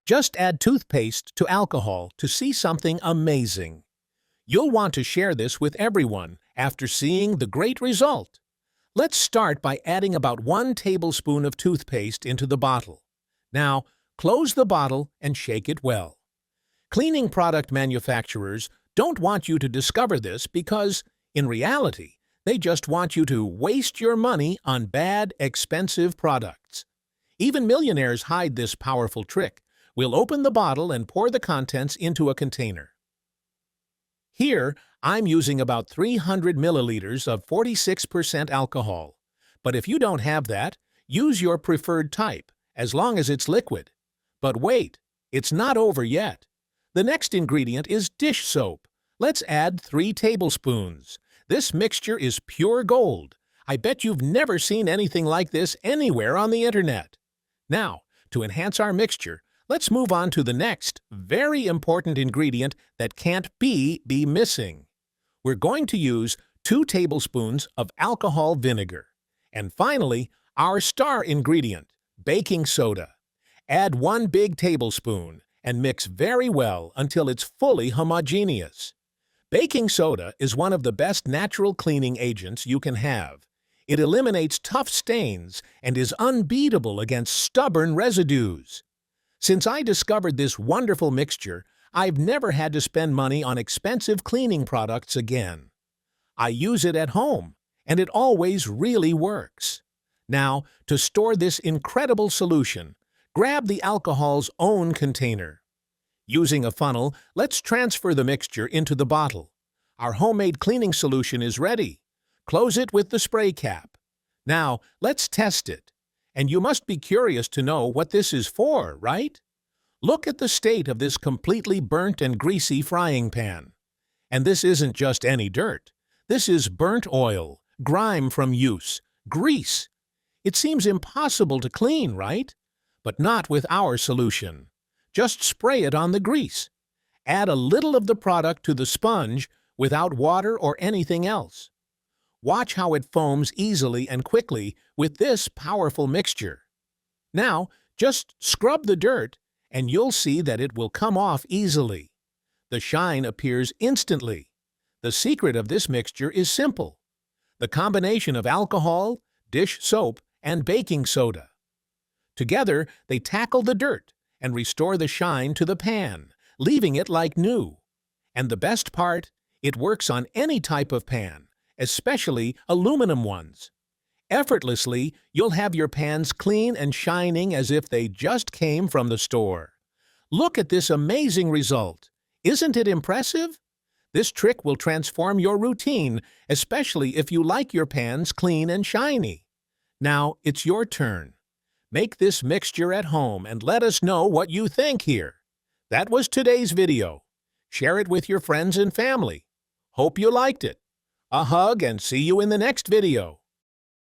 Just add toothpaste to alcohol to see something amazing. You'll want to share this with everyone after seeing the great result. Let's start by adding about 1 tablespoon of toothpaste into the bottle. Now, close the bottle and shake it well. Cleaning product manufacturers don't want you to discover this because, in reality, they just want you to waste your money on bad, expensive products. Even millionaires hide this powerful trick. We'll open the bottle and pour the contents into a container. Here, I'm using about 300 milliliters of 46% alcohol. But if you don't have that, use your preferred type, as long as it's liquid. But wait, it's not over yet. The next ingredient is dish soap. Let's add 3 tablespoons. This mixture is pure gold. I bet you've never seen anything like this anywhere on the internet. Now, to enhance our mixture, let's move on to the next, very important ingredient that can't be missing. We're going to use 2 tablespoons of alcohol vinegar. And finally, our star ingredient, baking soda. Add 1 big tablespoon and mix very well until it's fully homogeneous. Baking soda is one of the best natural cleaning agents you can have. It eliminates tough stains and is unbeatable against stubborn residues. Since I discovered this wonderful mixture, I've never had to spend money on expensive cleaning products again. I use it at home, and it always really works. Now, to store this incredible solution, grab the alcohol's own container. Using a funnel, let's transfer the mixture into the bottle. Our homemade cleaning solution is ready. Close it with the spray cap. Now, let's test it. And you must be curious to know what this is for, right? Look at the state of this completely burnt and greasy frying pan. And this isn't just any dirt. This is burnt oil, grime from use, grease. It seems impossible to clean, right? But not with our solution. Just spray it on the grease. Add a little of the product to the sponge without water or anything else. Watch how it foams easily and quickly with this powerful mixture. Now, just scrub the dirt and you'll see that it will come off easily. The shine appears instantly. The secret of this mixture is simple. The combination of alcohol, dish soap, and baking soda. Together, they tackle the dirt and restore the shine to the pan, leaving it like new. And the best part, it works on any type of pan, especially aluminum ones. Effortlessly, you'll have your pans clean and shining as if they just came from the store. Look at this amazing result. Isn't it impressive? This trick will transform your routine, especially if you like your pans clean and shiny. Now, it's your turn. Make this mixture at home and let us know what you think here. That was today's video. Share it with your friends and family. Hope you liked it. A hug and see you in the next video.